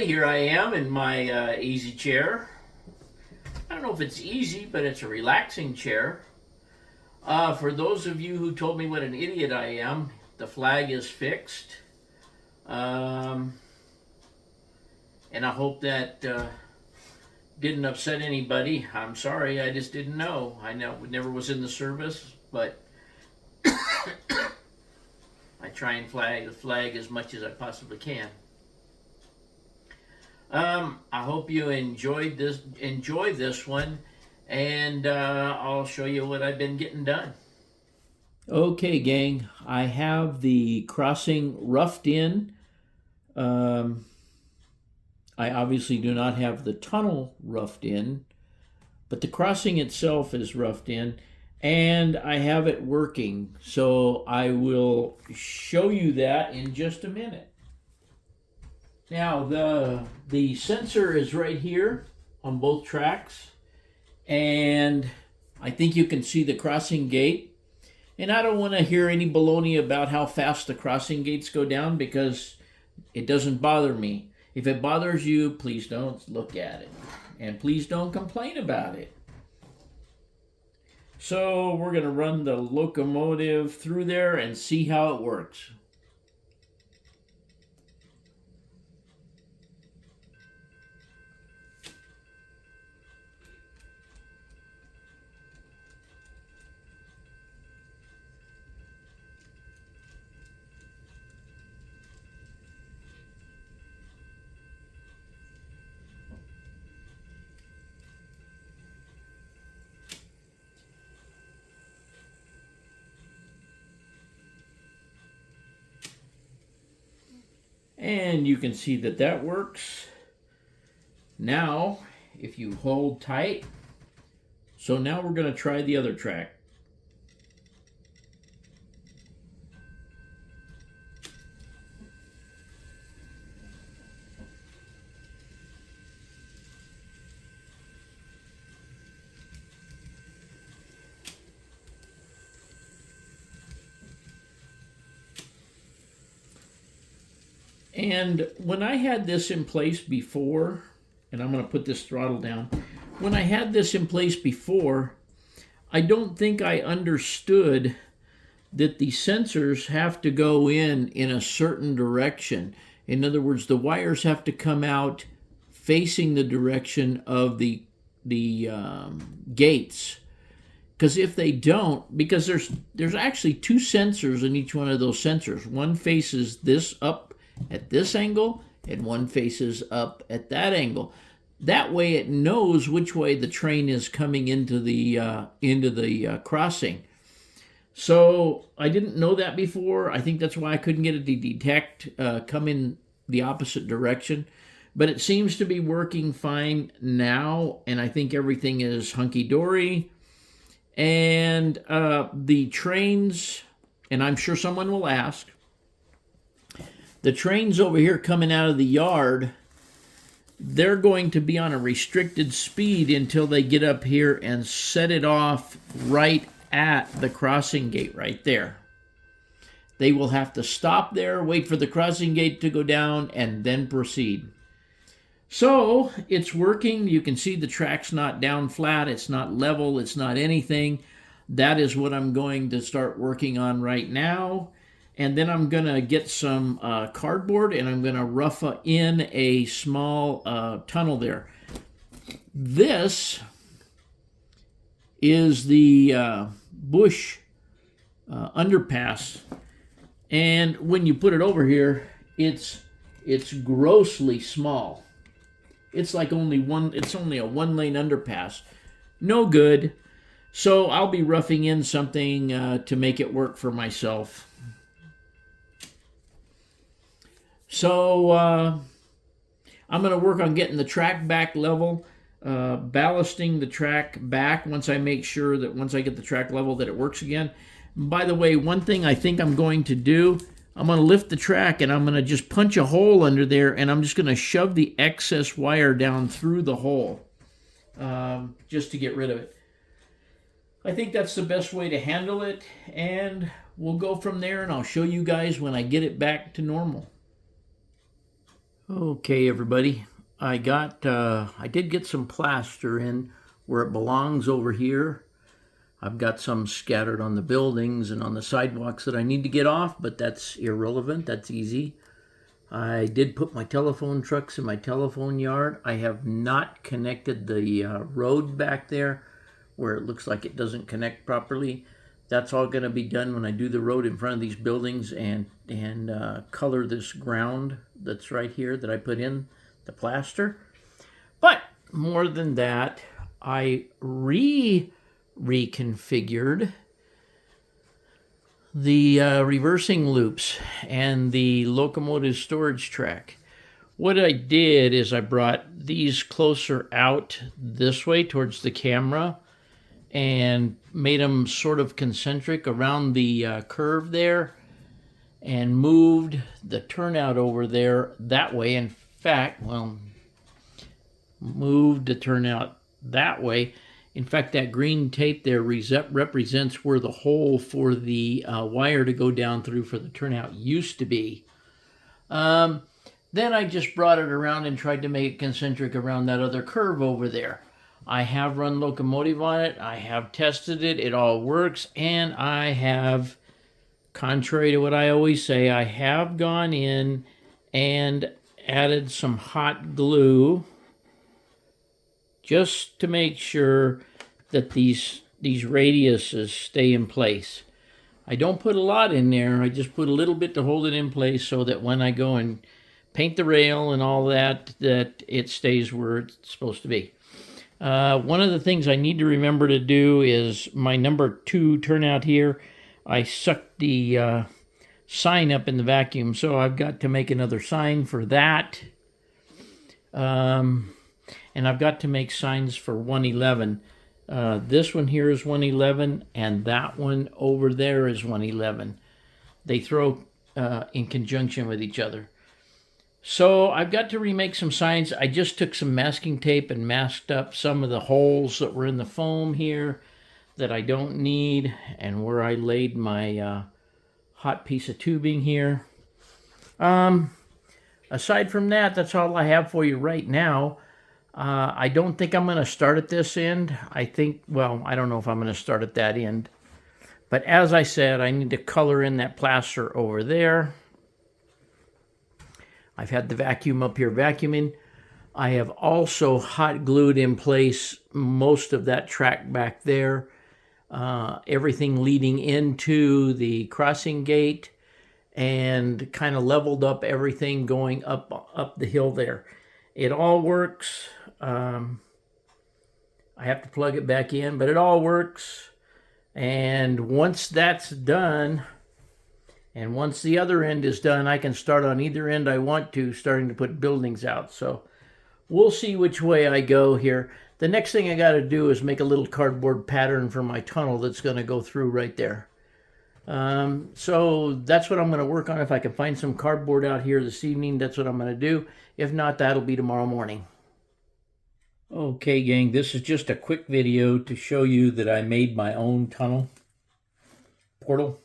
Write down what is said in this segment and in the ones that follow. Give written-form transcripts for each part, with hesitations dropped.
everybody. Here I am in my easy chair. I don't know if it's easy, but it's a relaxing chair. For those of you who told me what an idiot I am, the flag is fixed. And I hope that didn't upset anybody. I'm sorry, I just didn't know. I never was in the service, but I try and fly the flag as much as I possibly can. I hope you enjoy this one, and I'll show you what I've been getting done. Okay, gang, I have the crossing roughed in. I obviously do not have the tunnel roughed in, but the crossing itself is roughed in, and I have it working. So I will show you that in just a minute. Now the sensor is right here on both tracks, and I think you can see the crossing gate. And I don't want to hear any baloney about how fast the crossing gates go down, because it doesn't bother me. If it bothers you, please don't look at it, and please don't complain about it. So we're going to run the locomotive through there and see how it works. And you can see that that works. Now, if you hold tight, so now we're going to try the other track. And when I had this in place before, and I'm going to put this throttle down, when I had this in place before, I don't think I understood that the sensors have to go in a certain direction. In other words, the wires have to come out facing the direction of the gates. Because if they don't, because there's actually two sensors in each one of those sensors. One faces this up at this angle, and one faces up at that angle. That way it knows which way the train is coming into the crossing. So I didn't know that before. I think that's why I couldn't get it to detect come in the opposite direction. But it seems to be working fine now, and I think everything is hunky-dory. And the trains, and I'm sure someone will ask, the trains over here coming out of the yard, they're going to be on a restricted speed until they get up here and set it off right at the crossing gate right there. They will have to stop there, wait for the crossing gate to go down, and then proceed. So it's working. You can see the track's not down flat. It's not level. It's not anything. That is what I'm going to start working on right now. And then I'm going to get some cardboard, and I'm going to rough in a small tunnel there. This is the Bush underpass. And when you put it over here, it's grossly small. It's like it's only a one-lane underpass. No good. So I'll be roughing in something to make it work for myself. So I'm going to work on getting the track back level, ballasting the track back once I make sure that once I get the track level that it works again. By the way, one thing I think I'm going to do, I'm going to lift the track and I'm going to just punch a hole under there, and I'm just going to shove the excess wire down through the hole just to get rid of it. I think that's the best way to handle it, and we'll go from there, and I'll show you guys when I get it back to normal. Okay, everybody. I did get some plaster in where it belongs over here. I've got some scattered on the buildings and on the sidewalks that I need to get off, but that's irrelevant. That's easy. I did put my telephone trucks in my telephone yard. I have not connected the road back there where it looks like it doesn't connect properly. That's all going to be done when I do the road in front of these buildings and color this ground that's right here that I put in the plaster. But more than that, I reconfigured the reversing loops and the locomotive storage track. What I did is I brought these closer out this way towards the camera and made them sort of concentric around the curve there and moved the turnout over there that way. In fact, well, moved the turnout that way. In fact, that green tape there represents where the hole for the wire to go down through for the turnout used to be. Then I just brought it around and tried to make it concentric around that other curve over there. I have run locomotive on it. I have tested it. It all works. And I have, contrary to what I always say, I have gone in and added some hot glue just to make sure that these radiuses stay in place. I don't put a lot in there. I just put a little bit to hold it in place so that when I go and paint the rail and all that, that it stays where it's supposed to be. One of the things I need to remember to do is my number 2 turnout here. I sucked the sign up in the vacuum, so I've got to make another sign for that. And I've got to make signs for 111. This one here is 111, and that one over there is 111. They throw in conjunction with each other. So I've got to remake some signs. I just took some masking tape and masked up some of the holes that were in the foam here that I don't need, and where I laid my hot piece of tubing here. Aside from that, that's all I have for you right now. I don't think I'm going to start at this end. I don't know if I'm going to start at that end. But as I said, I need to color in that plaster over there. I've had the vacuum up here vacuuming. I have also hot glued in place most of that track back there. Everything leading into the crossing gate, and kind of leveled up everything going up the hill there. It all works. I have to plug it back in, but it all works. And once that's done, and once the other end is done, I can start on either end I want to, starting to put buildings out. So we'll see which way I go here. The next thing I got to do is make a little cardboard pattern for my tunnel that's going to go through right there. So that's what I'm going to work on. If I can find some cardboard out here this evening, that's what I'm going to do. If not, that'll be tomorrow morning. Okay, gang, this is just a quick video to show you that I made my own tunnel portal.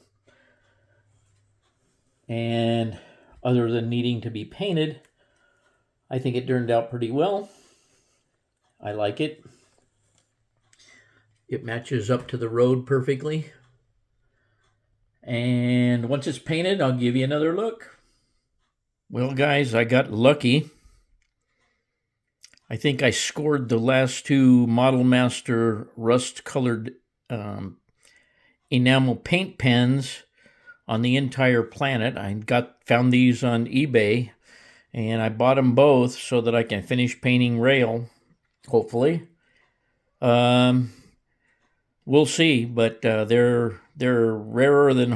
And other than needing to be painted, I think it turned out pretty well. I like it. It matches up to the road perfectly. And once it's painted, I'll give you another look. Well, guys, I got lucky. I think I scored the last 2 Model Master rust-colored enamel paint pens on the entire planet. I found these on eBay, and I bought them both so that I can finish painting rail, hopefully. We'll see, but they're rarer than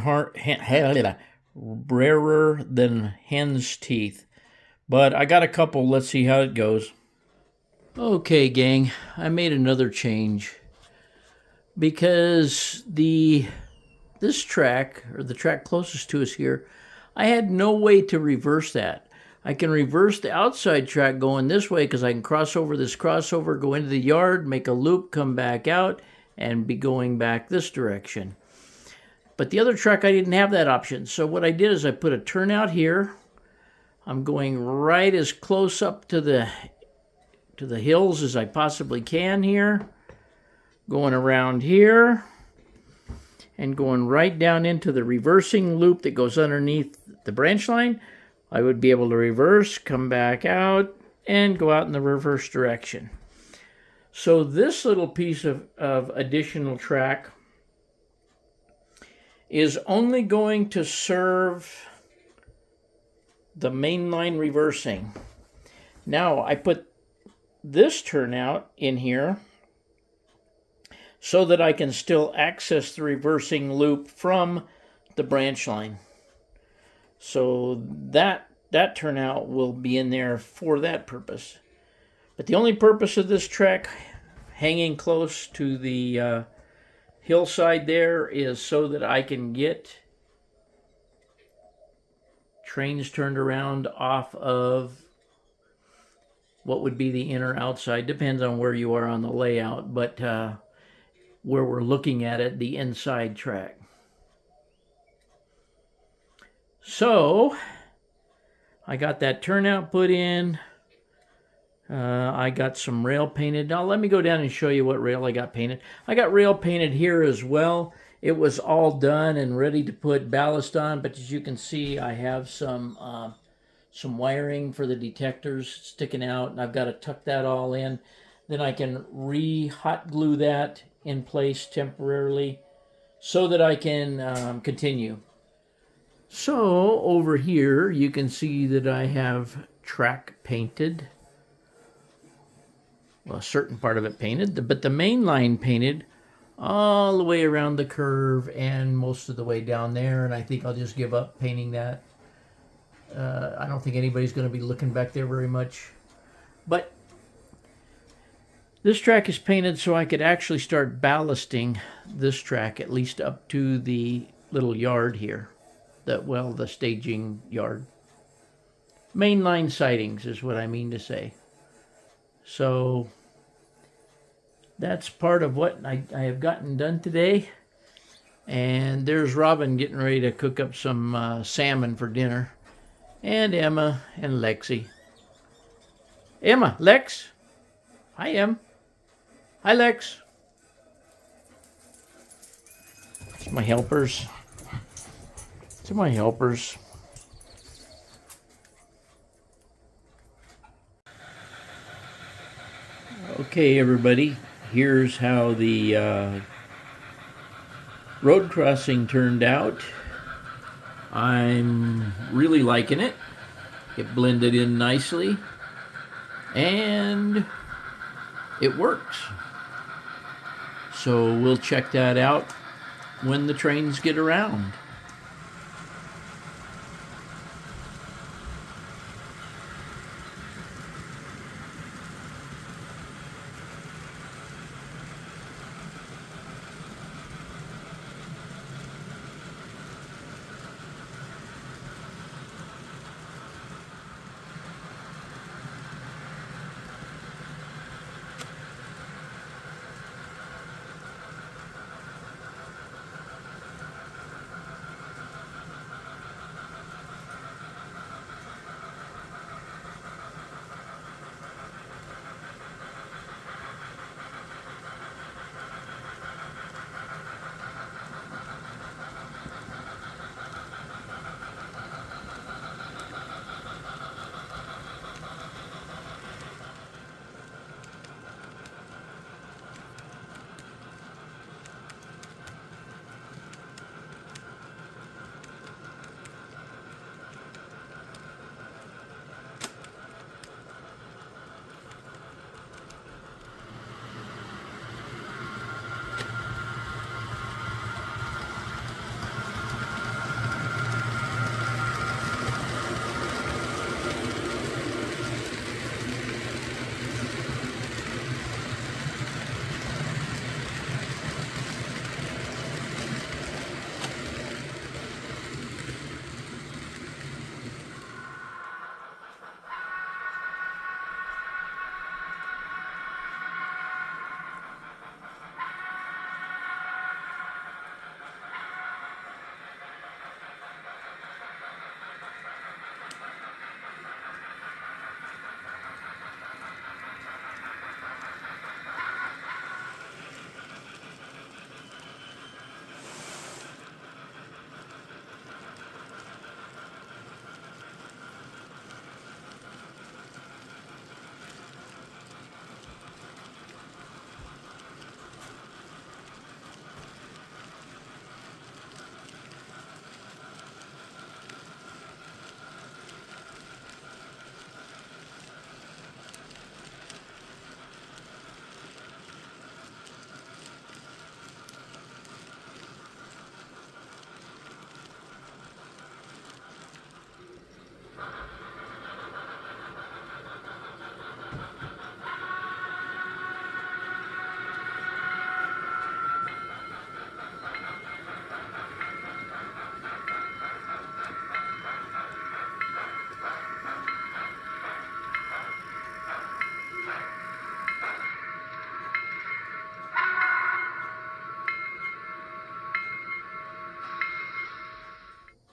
hen's teeth. But I got a couple. Let's see how it goes. Okay, gang, I made another change because this track, or the track closest to us here, I had no way to reverse that. I can reverse the outside track going this way because I can cross over this crossover, go into the yard, make a loop, come back out, and be going back this direction. But the other track, I didn't have that option. So what I did is I put a turnout here. I'm going right as close up to the hills as I possibly can here. Going around here and going right down into the reversing loop that goes underneath the branch line. I would be able to reverse, come back out, and go out in the reverse direction. So this little piece of additional track is only going to serve the main line reversing. Now I put this turnout in here so that I can still access the reversing loop from the branch line. So that turnout will be in there for that purpose. But the only purpose of this track hanging close to the hillside there is so that I can get trains turned around off of what would be the inner outside. Depends on where you are on the layout, but where we're looking at it, the inside track. So I got that turnout put in. I got some rail painted. Now let me go down and show you what rail I got painted. I got rail painted here as well. It was all done and ready to put ballast on, but as you can see, I have some wiring for the detectors sticking out, and I've got to tuck that all in. Then I can hot glue that in place temporarily so that I can continue. So over here, you can see that I have track painted. Well, a certain part of it painted, but the main line painted all the way around the curve and most of the way down there, and I think I'll just give up painting that. I don't think anybody's going to be looking back there very much. But this track is painted so I could actually start ballasting this track at least up to the little yard here. The staging yard. Mainline sidings is what I mean to say. So that's part of what I have gotten done today. And there's Robin getting ready to cook up some salmon for dinner. And Emma and Lexi. Emma, Lex. Hi, Em. Hi, Lex. It's my helpers. It's my helpers. Okay, everybody. Here's how the road crossing turned out. I'm really liking it. It blended in nicely. And it works. So we'll check that out when the trains get around.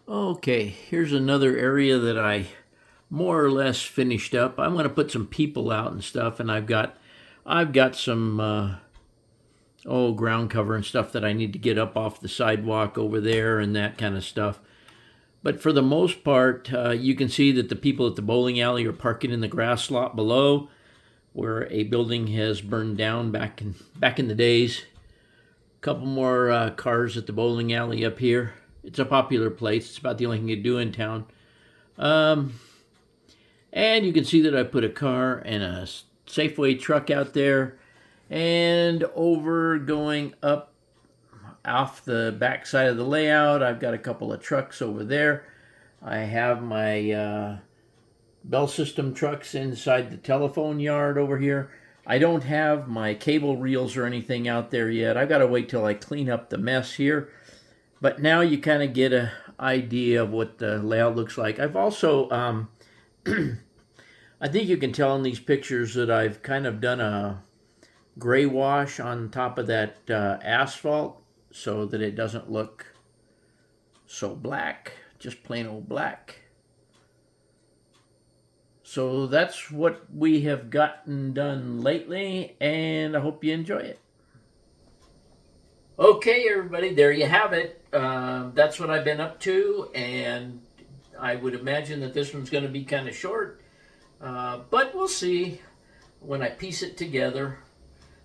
Okay, here's another area that I more or less finished up. I'm going to put some people out and stuff, and I've got some ground cover and stuff that I need to get up off the sidewalk over there and that kind of stuff. But for the most part, you can see that the people at the bowling alley are parking in the grass lot below, where a building has burned down back in the days. A couple more cars at the bowling alley up here. It's a popular place. It's about the only thing you do in town. And you can see that I put a car and a Safeway truck out there. And over going up off the back side of the layout, I've got a couple of trucks over there. I have my Bell System trucks inside the telephone yard over here. I don't have my cable reels or anything out there yet. I've got to wait till I clean up the mess here. But now you kind of get an idea of what the layout looks like. I've also, I think you can tell in these pictures that I've kind of done a gray wash on top of that asphalt so that it doesn't look so black, just plain old black. So that's what we have gotten done lately, and I hope you enjoy it. Okay, everybody, there you have it. That's what I've been up to, and I would imagine that this one's going to be kind of short, but we'll see when I piece it together.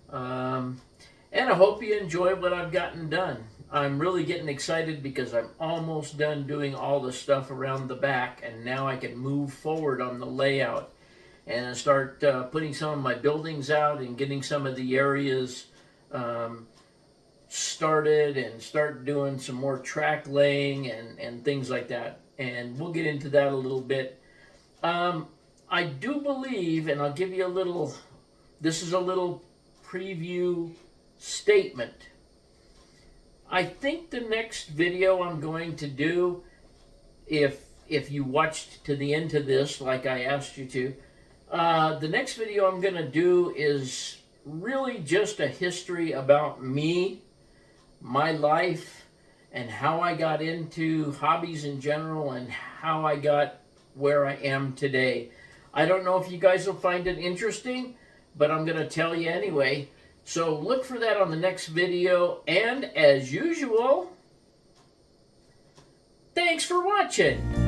And I hope you enjoy what I've gotten done. I'm really getting excited because I'm almost done doing all the stuff around the back, and now I can move forward on the layout and start putting some of my buildings out and getting some of the areas started and start doing some more track laying and things like that. And we'll get into that a little bit. I do believe, and I'll give you this is a little preview statement. I think the next video I'm going to do, if you watched to the end of this like I asked you to, the next video I'm going to do is really just a history about me, my life, and how I got into hobbies in general and how I got where I am today. I don't know if you guys will find it interesting, but I'm going to tell you anyway. So look for that on the next video, and as usual, thanks for watching.